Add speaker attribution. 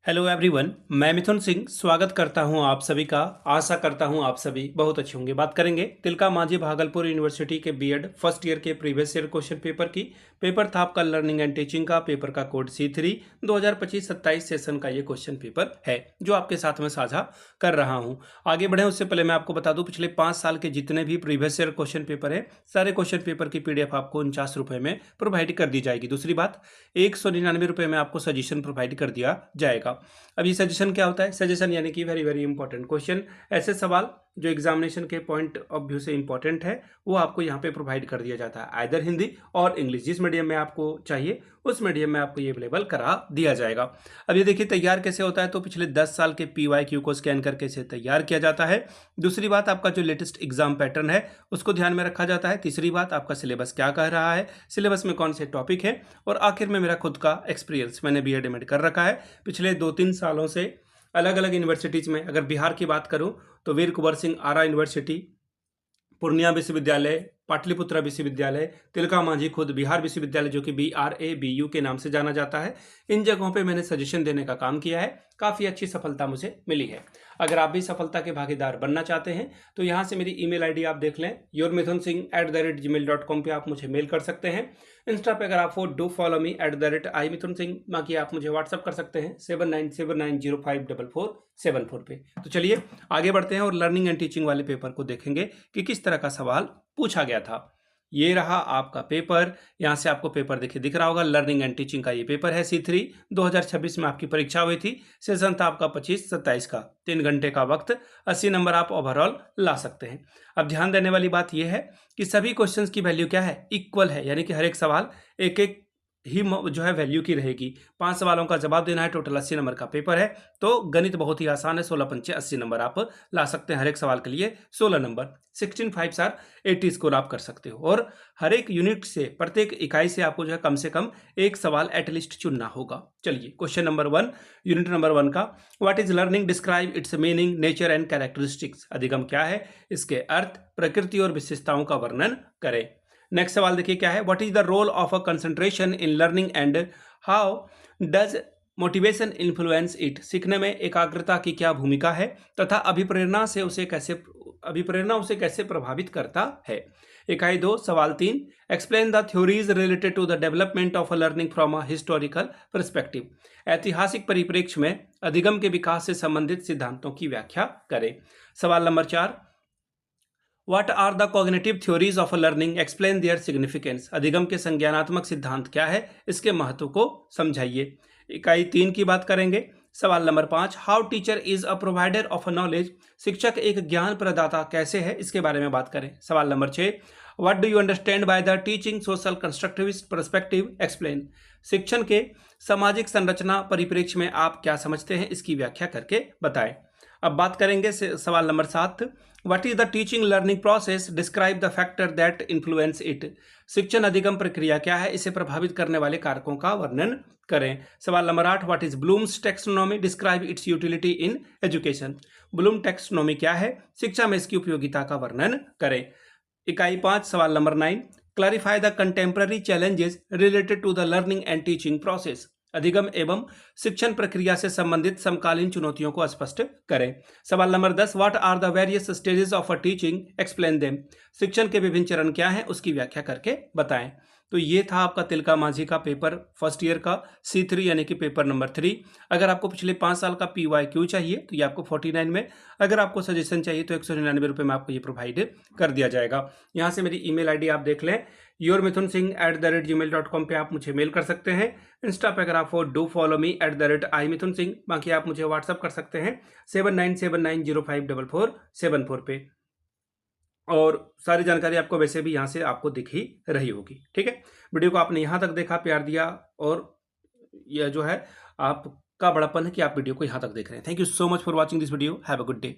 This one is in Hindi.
Speaker 1: हेलो एवरीवन, मैं मिथुन सिंह स्वागत करता हूं आप सभी का। आशा करता हूं आप सभी बहुत अच्छे होंगे। बात करेंगे तिलका मांझी भागलपुर यूनिवर्सिटी के बीएड फर्स्ट ईयर के प्रीवियस ईयर क्वेश्चन पेपर की। पेपर था आपका लर्निंग एंड टीचिंग का। पेपर का कोड C3 2025-27 सेशन का ये क्वेश्चन पेपर है जो आपके साथ में साझा कर रहा हूं। आगे बढ़े उससे पहले मैं आपको बता दूं, पिछले 5 साल के जितने भी प्रीवियस ईयर क्वेश्चन पेपर है, सारे क्वेश्चन पेपर की PDF आपको 49 रुपए में प्रोवाइड कर दी जाएगी। दूसरी बात, 199 रुपए में आपको सजेशन प्रोवाइड कर दिया जाएगा। अब ये सजेशन क्या होता है? सजेशन यानी कि वेरी वेरी इंपॉर्टेंट क्वेश्चन, ऐसे सवाल जो एग्जामिनेशन के पॉइंट ऑफ व्यू से इंपॉर्टेंट है, वो आपको यहाँ पे प्रोवाइड कर दिया जाता है। आइदर हिंदी और इंग्लिश, जिस मीडियम में आपको चाहिए उस मीडियम में आपको ये अवेलेबल करा दिया जाएगा। अब ये देखिए तैयार कैसे होता है, तो पिछले 10 साल के PYQ को स्कैन करके इसे तैयार किया जाता है। दूसरी बात, आपका जो लेटेस्ट एग्जाम पैटर्न है उसको ध्यान में रखा जाता है। तीसरी बात, आपका सिलेबस क्या कह रहा है, सिलेबस में कौन से टॉपिक है, और आखिर में मेरा खुद का एक्सपीरियंस, मैंने BEd एमएड कर रखा है पिछले 2-3 सालों से अलग अलग यूनिवर्सिटीज में। अगर बिहार की बात करूं तो वीर कुंवर सिंह आरा यूनिवर्सिटी, पूर्णिया विश्वविद्यालय, पाटलिपुत्रा विश्वविद्यालय, तिलका मांझी खुद बिहार विश्वविद्यालय जो कि BRABU के नाम से जाना जाता है, इन जगहों पे मैंने सजेशन देने का काम किया है। काफ़ी अच्छी सफलता मुझे मिली है। अगर आप भी सफलता के भागीदार बनना चाहते हैं तो यहाँ से मेरी ईमेल आईडी आप देख लें, yourmithunsingh@gmail.com पे आप मुझे मेल कर सकते हैं। इंस्टा पे अगर आप हो डू फॉलो मी @iMithunSingh। बाकी आप मुझे व्हाट्सअप कर सकते हैं 7979054474 पे। तो चलिए आगे बढ़ते हैं और लर्निंग एंड टीचिंग वाले पेपर को देखेंगे कि किस तरह का सवाल पूछा गया था। ये रहा आपका पेपर। यहाँ से आपको पेपर देखिए दिख रहा होगा, लर्निंग एंड टीचिंग का ये पेपर है। C3 2026 में आपकी परीक्षा हुई थी। सेशन था आपका 25-27 का, 3 घंटे का वक्त, 80 नंबर आप ओवरऑल ला सकते हैं। अब ध्यान देने वाली बात यह है कि सभी क्वेश्चंस की वैल्यू क्या है, इक्वल है, यानी कि हर एक सवाल एक एक ही जो है वैल्यू की रहेगी। 5 सवालों का जवाब देना है, टोटल 80 नंबर का पेपर है। तो गणित बहुत ही आसान है, 16 पंचे 80 नंबर आप ला सकते हैं। हर एक सवाल के लिए 16 नंबर, 16 5 आर 80 स्कोर आप कर सकते हो। और हर एक यूनिट से, प्रत्येक इकाई से आपको जो है कम से कम एक सवाल एटलीस्ट चुनना होगा। चलिए क्वेश्चन नंबर 1, यूनिट नंबर 1 का, what is learning, describe it's meaning, nature and characteristics. अधिगम क्या है, इसके अर्थ, प्रकृति और विशेषताओं का वर्णन करें। नेक्स्ट सवाल देखिए क्या है, what is the role of a concentration in learning and how does motivation influence it. सीखने में एकाग्रता की क्या भूमिका है तथा अभिप्रेरणा उसे कैसे प्रभावित करता है। इकाई 2 सवाल 3, explain the theories related to the development of a learning from a historical perspective. ऐतिहासिक परिप्रेक्ष्य में अधिगम के विकास से संबंधित सिद्धांतों की व्याख्या करें। सवाल number 4, What are the cognitive theories of learning? Explain their significance. अधिगम के संज्ञानात्मक सिद्धांत क्या है, इसके महत्व को समझाइए। इकाई 3 की बात करेंगे। सवाल number 5, how teacher is a provider of knowledge. शिक्षक एक ज्ञान प्रदाता कैसे है, इसके बारे में बात करें। सवाल number 6, what do you understand by the teaching social constructivist perspective, explain. शिक्षण के सामाजिक संरचना परिप्रेक्ष्य में आप क्या समझते हैं, इसकी व्याख्या करके बताएं। अब बात करेंगे सवाल number 7, what is the teaching learning process, describe the factor that influence it. शिक्षण अधिगम प्रक्रिया क्या है, इसे प्रभावित करने वाले कारकों का वर्णन करें। सवाल number 8, what is Bloom's taxonomy, describe its utility in education. Bloom taxonomy क्या है, शिक्षा में इसकी उपयोगिता का वर्णन करें। इकाई 5 सवाल number 9, clarify the contemporary challenges related to the learning and teaching process. अधिगम एवं शिक्षण प्रक्रिया से संबंधित समकालीन चुनौतियों को स्पष्ट करें। सवाल number 10, what are the various stages of a teaching, explain them. शिक्षण के विभिन्न चरण क्या हैं, उसकी व्याख्या करके बताएं। तो ये था आपका तिलका मांझी का पेपर फर्स्ट ईयर का C3 यानी कि पेपर नंबर 3। अगर आपको पिछले 5 साल का PYQ चाहिए तो ये आपको 49 में, अगर आपको सजेशन चाहिए तो 199 रुपये में आपको ये प्रोवाइड कर दिया जाएगा। यहाँ से मेरी ईमेल आईडी आप देख लें, yourmithunSingh@gmail.com पे आप मुझे मेल कर सकते हैं। इंस्टा पे अगर आप हो डू फॉलो मी @iMithunSingh। बाकी आप मुझे व्हाट्सअप कर सकते हैं 7979054474 पे। और सारी जानकारी आपको वैसे भी यहाँ से आपको दिख ही रही होगी। ठीक है, वीडियो को आपने यहाँ तक देखा, प्यार दिया, और यह जो है आपका बड़ापन है कि आप वीडियो को यहाँ तक देख रहे हैं। Thank you so much for watching this video. Have a good day.